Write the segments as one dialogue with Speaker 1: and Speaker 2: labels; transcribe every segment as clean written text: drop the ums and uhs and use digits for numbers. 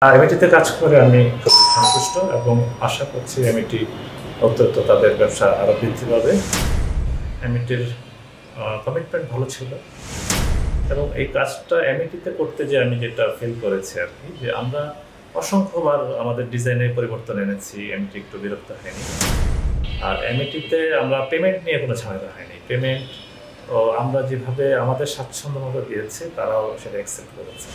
Speaker 1: এমিটিতে কাজ করে আমি খুব সন্তুষ্ট এবং আশা করছি এমিটি অত্যন্ত তাদের ব্যবসা আরও বৃদ্ধি পাবে। এমিটির কমিটমেন্ট ভালো ছিল এবং এই কাজটা এমিটিতে করতে যে আমি যেটা ফিল করেছি আর কি, যে আমরা অসংখ্যবার আমাদের ডিজাইনে পরিবর্তন এনেছি, এমিটি একটু বিরক্ত হয়নি। আর এমিটিতে আমরা পেমেন্ট নিয়ে কোনো ঝামেলা হয়নি। পেমেন্ট আমরা যেভাবে আমাদের স্বাচ্ছন্দ্য মতো দিয়েছি, তারাও সেটা অ্যাকসেপ্ট করেছে।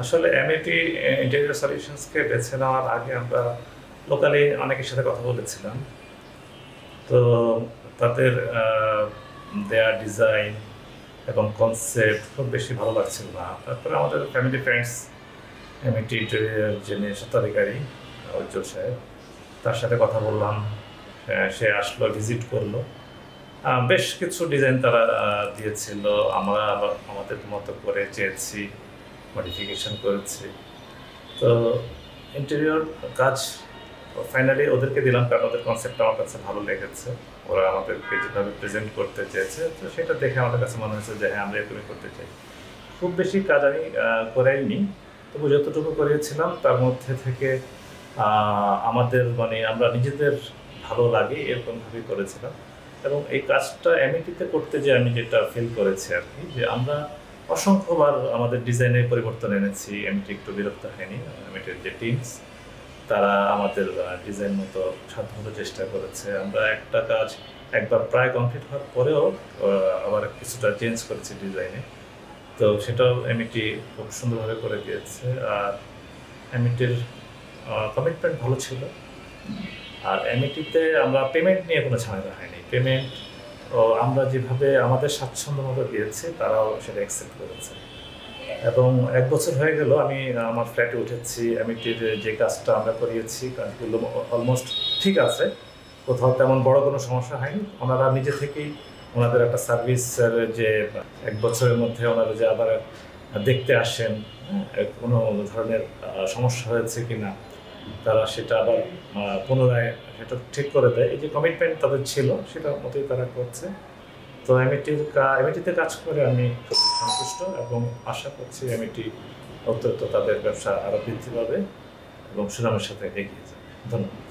Speaker 1: আসলে এমএটি ইন্টেরিয়র সলিউশনসকে বেছে নেওয়ার আগে আমরা লোকালি অনেকের সাথে কথা বলেছিলাম। তো তাদের দেয়া ডিজাইন এবং কনসেপ্ট খুব বেশি ভালো লাগছিল না। তারপরে আমাদের ফ্যামিলি ফ্রেন্ডস এমএটি ইন্টেরিয়র যিনি স্বত্বাধিকারী উজ্জ্বল সাহেব, তার সাথে কথা বললাম। সে আসলো, ভিজিট করলো, বেশ কিছু ডিজাইন তারা দিয়েছিল। আমরা আমাদের মতো করে চেয়েছি, মডিফিকেশন করেছি। তো ইন্টেরিয়র কাজ ফাইনালি ওদেরকে দিলাম, কারণ ওদের কনসেপ্টটা আমার কাছে ভালো লেগেছে। ওরা আমাদেরকে যেভাবে প্রেজেন্ট করতে চেয়েছে, তো সেটা দেখে আমাদের কাছে মনে হয়েছে যে হ্যাঁ, আমরা এরকমই করতে চাই। খুব বেশি কাজ আমি করাইনি, তবু যতটুকু করিয়েছিলাম তার মধ্যে থেকে আমাদের মানে আমরা নিজেদের ভালো লাগে এরকমভাবেই করেছিলাম। এবং এই কাজটা এমইটিতে করতে যে আমি যেটা ফিল করেছি আর কি, যে আমরা অসংখ্যবার আমাদের ডিজাইনে পরিবর্তন এনেছি, এমইটি একটু বিরক্ত হয়নি। এমইটির যে টিমস তারা আমাদের ডিজাইন মতো সাধ্যমতো চেষ্টা করেছে। আমরা একটা কাজ একবার প্রায় কমপ্লিট হওয়ার পরেও আবার কিছুটা চেঞ্জ করেছি ডিজাইনে, তো সেটাও এমইটি খুব সুন্দরভাবে করে দিয়েছে। আর এমইটির কমিটমেন্ট ভালো ছিল। আর এমইটিতে আমরা পেমেন্ট নিয়ে কোনো ঝামেলা হয়নি। পেমেন্ট আমরা যেভাবে আমাদের স্বাচ্ছন্দ্য মতো দিয়েছি, তারাও সেটা অ্যাকসেপ্ট করেছে। এবং ১ বছর হয়ে গেল আমি আমার ফ্ল্যাটে উঠেছি। এমইটির যে কাজটা আমরা করিয়েছি, কাজগুলো অলমোস্ট ঠিক আছে, কোথাও তেমন বড় কোনো সমস্যা হয়নি। ওনারা নিজে থেকেই ওনাদের একটা সার্ভিসের যে ১ বছরের মধ্যে ওনারা যে আবার দেখতে আসেন, কোনো ধরনের সমস্যা হয়েছে কিনা তারা সেটা আবার পুনরায় সেটা ঠিক করে দেয়। এই যে কমিটমেন্ট তাদের ছিল, সেটার মতোই তারা করছে। তো এমইটিতে কাজ করে আমি খুব সন্তুষ্ট এবং আশা করছি এমইটি অত্যন্ত তাদের ব্যবসা আরও বৃদ্ধি পাবে এবং সুনামের সাথে এগিয়ে যাবে। ধন্যবাদ।